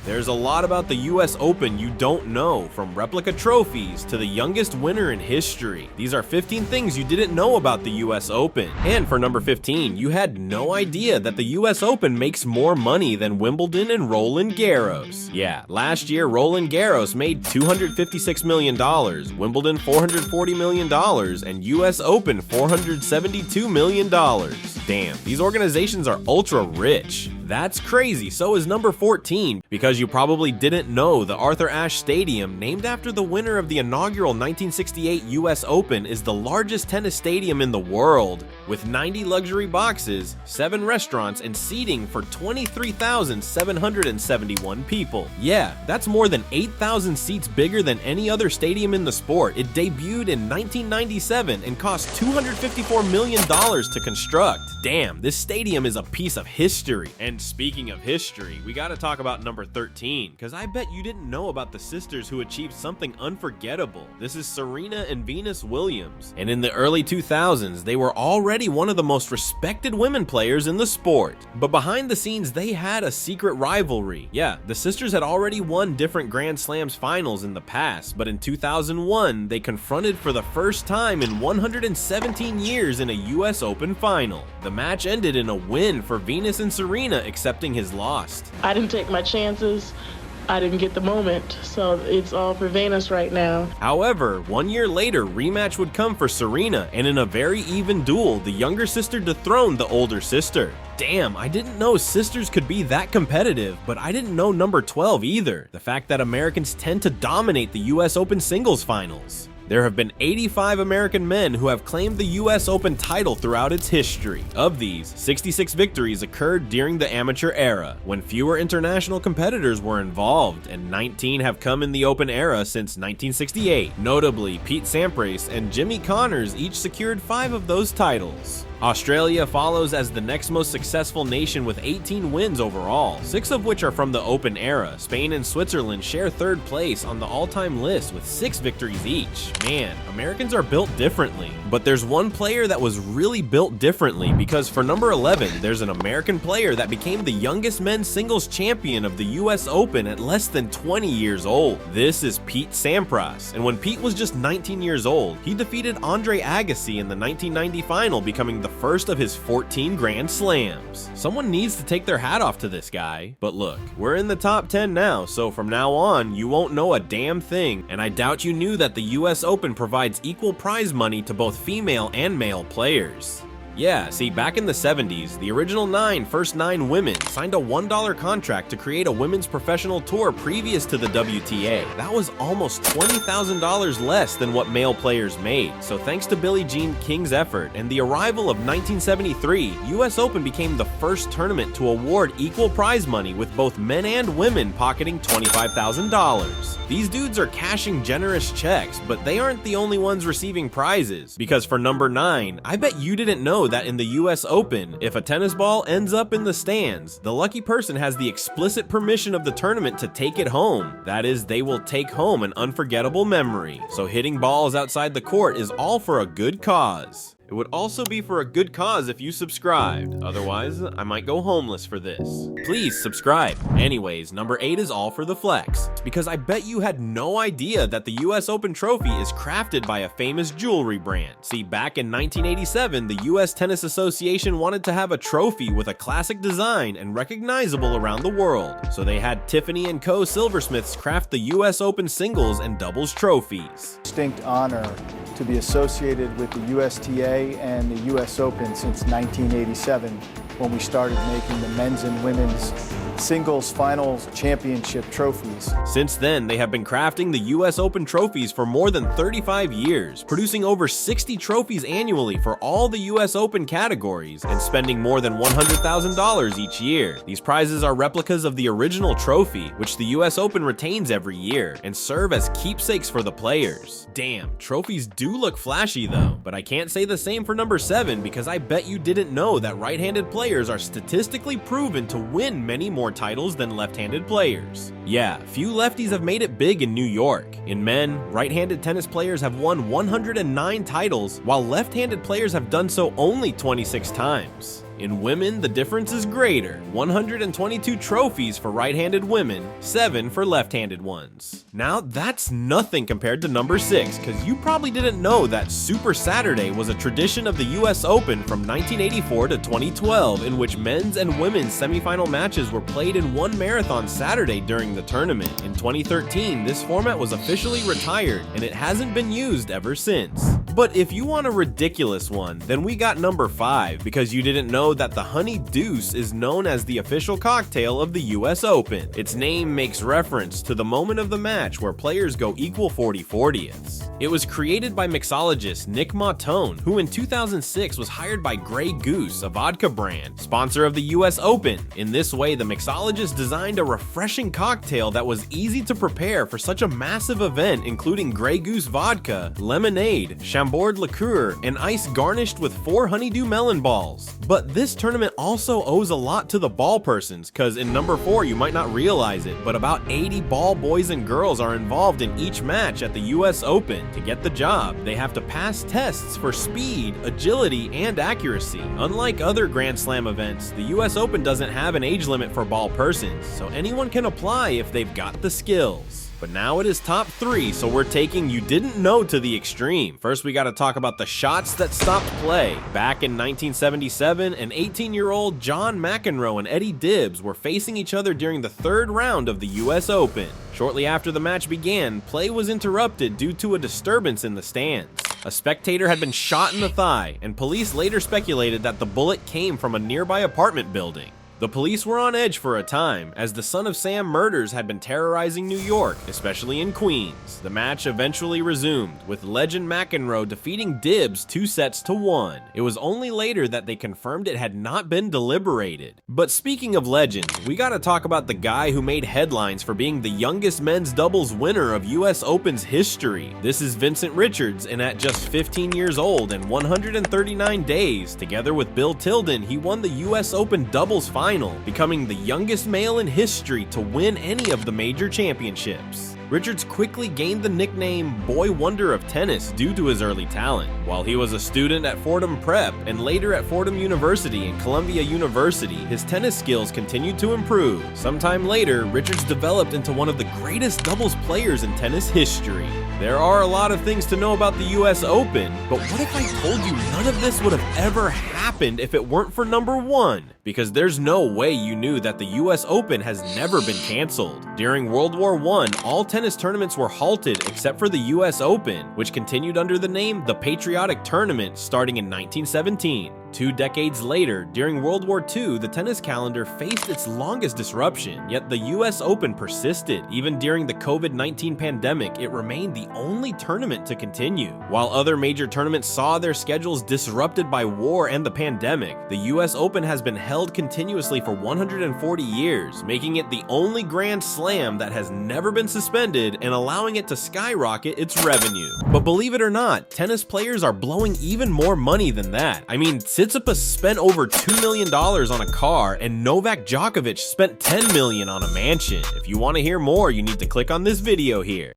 There's a lot about the US Open you don't know, from replica trophies to the youngest winner in history. These are 15 things you didn't know about the US Open. And for number 15, you had no idea that the US Open makes more money than Wimbledon and Roland Garros. Yeah, last year Roland Garros made $256 million, Wimbledon $440 million, and US Open $472 million. Damn, these organizations are ultra rich. That's crazy. So is number 14, because you probably didn't know the Arthur Ashe Stadium, named after the winner of the inaugural 1968 US Open, is the largest tennis stadium in the world, with 90 luxury boxes, 7 restaurants, and seating for 23,771 people. Yeah, that's more than 8,000 seats bigger than any other stadium in the sport. It debuted in 1997 and cost $254 million to construct. Damn, this stadium is a piece of history. And speaking of history, we gotta talk about number 13, because I bet you didn't know about the sisters who achieved something unforgettable. This is Serena and Venus Williams. And in the early 2000s, they were already one of the most respected women players in the sport. But behind the scenes, they had a secret rivalry. Yeah, the sisters had already won different Grand Slams finals in the past, but in 2001, they confronted for the first time in 117 years in a US Open final. The match ended in a win for Venus and Serena, accepting his loss. I didn't take my chances. I didn't get the moment, so it's all for Venus right now. However, 1 year later, rematch would come for Serena, and in a very even duel, the younger sister dethroned the older sister. Damn, I didn't know sisters could be that competitive, but I didn't know number 12 either. The fact that Americans tend to dominate the US Open singles finals. There have been 85 American men who have claimed the US Open title throughout its history. Of these, 66 victories occurred during the amateur era, when fewer international competitors were involved, and 19 have come in the Open era since 1968. Notably, Pete Sampras and Jimmy Connors each secured 5 of those titles. Australia follows as the next most successful nation with 18 wins overall, 6 of which are from the Open era. Spain and Switzerland share 3rd place on the all-time list with 6 victories each. Man, Americans are built differently. But there's one player that was really built differently, because for number 11, there's an American player that became the youngest men's singles champion of the US Open at less than 20 years old. This is Pete Sampras, and when Pete was just 19 years old, he defeated Andre Agassi in the 1990 final, becoming the first of his 14 Grand Slams. Someone needs to take their hat off to this guy. But look, we're in the top 10 now, so from now on, you won't know a damn thing, and I doubt you knew that the US Open provides equal prize money to both female and male players. Yeah, see, back in the 70s, the original first 9 women signed a $1 contract to create a women's professional tour previous to the WTA. That was almost $20,000 less than what male players made. So thanks to Billie Jean King's effort and the arrival of 1973, US Open became the first tournament to award equal prize money, with both men and women pocketing $25,000. These dudes are cashing generous checks, but they aren't the only ones receiving prizes, because for number 9, I bet you didn't know that in the US Open, if a tennis ball ends up in the stands, the lucky person has the explicit permission of the tournament to take it home. That is, they will take home an unforgettable memory. So hitting balls outside the court is all for a good cause. It would also be for a good cause if you subscribed. Otherwise, I might go homeless for this. Please subscribe. Anyways, number 8 is all for the flex, because I bet you had no idea that the US Open trophy is crafted by a famous jewelry brand. See, back in 1987, the US Tennis Association wanted to have a trophy with a classic design and recognizable around the world. So they had Tiffany & Co. silversmiths craft the US Open singles and doubles trophies. Distinct honor to be associated with the USTA and the US Open since 1987, when we started making the men's and women's singles finals championship trophies. Since then, they have been crafting the US Open trophies for more than 35 years, producing over 60 trophies annually for all the US Open categories, and spending more than $100,000 each year. These prizes are replicas of the original trophy, which the US Open retains every year, and serve as keepsakes for the players. Damn, trophies do look flashy though, but I can't say the same for number 7, because I bet you didn't know that right-handed players are statistically proven to win many more titles than left-handed players. Yeah, few lefties have made it big in New York. In men, right-handed tennis players have won 109 titles, while left-handed players have done so only 26 times. In women, the difference is greater. 122 trophies for right-handed women, 7 for left-handed ones. Now, that's nothing compared to number 6, because you probably didn't know that Super Saturday was a tradition of the US Open from 1984 to 2012, in which men's and women's semifinal matches were played in one marathon Saturday during the tournament. In 2013, this format was officially retired, and it hasn't been used ever since. But if you want a ridiculous one, then we got number 5, because you didn't know that the Honey Deuce is known as the official cocktail of the US Open. Its name makes reference to the moment of the match where players go equal 40/40ths. It was created by mixologist Nick Mautone, who in 2006 was hired by Grey Goose, a vodka brand, sponsor of the US Open. In this way, the mixologist designed a refreshing cocktail that was easy to prepare for such a massive event, including Grey Goose vodka, lemonade, Chambord liqueur, and ice garnished with 4 honeydew melon balls. But this tournament also owes a lot to the ball persons, cause in number 4 you might not realize it, but about 80 ball boys and girls are involved in each match at the US Open. To get the job, they have to pass tests for speed, agility, and accuracy. Unlike other Grand Slam events, the US Open doesn't have an age limit for ball persons, so anyone can apply if they've got the skills. But now it is top 3, so we're taking you didn't know to the extreme. First, we gotta talk about the shots that stopped play. Back in 1977, an 18-year-old John McEnroe and Eddie Dibbs were facing each other during the 3rd round of the US Open. Shortly after the match began, play was interrupted due to a disturbance in the stands. A spectator had been shot in the thigh, and police later speculated that the bullet came from a nearby apartment building. The police were on edge for a time, as the Son of Sam murders had been terrorizing New York, especially in Queens. The match eventually resumed, with legend McEnroe defeating Dibbs 2-1. It was only later that they confirmed it had not been deliberated. But speaking of legends, we gotta talk about the guy who made headlines for being the youngest men's doubles winner of US Open's history. This is Vincent Richards, and at just 15 years old and 139 days, together with Bill Tilden, he won the US Open doubles final, becoming the youngest male in history to win any of the major championships. Richards quickly gained the nickname Boy Wonder of Tennis due to his early talent. While he was a student at Fordham Prep and later at Fordham University and Columbia University, his tennis skills continued to improve. Sometime later, Richards developed into one of the greatest doubles players in tennis history. There are a lot of things to know about the US Open, but what if I told you none of this would have ever happened if it weren't for number 1? Because there's no way you knew that the US Open has never been canceled. During World War I, all tennis tournaments were halted except for the US Open, which continued under the name the Patriotic Tournament starting in 1917. 2 decades later, during World War II, the tennis calendar faced its longest disruption, yet the US Open persisted. Even during the COVID-19 pandemic, it remained the only tournament to continue. While other major tournaments saw their schedules disrupted by war and the pandemic, the US Open has been held continuously for 140 years, making it the only Grand Slam that has never been suspended and allowing it to skyrocket its revenue. But believe it or not, tennis players are blowing even more money than that. I mean, Tsitsipas spent over $2 million on a car, and Novak Djokovic spent $10 million on a mansion. If you want to hear more, you need to click on this video here.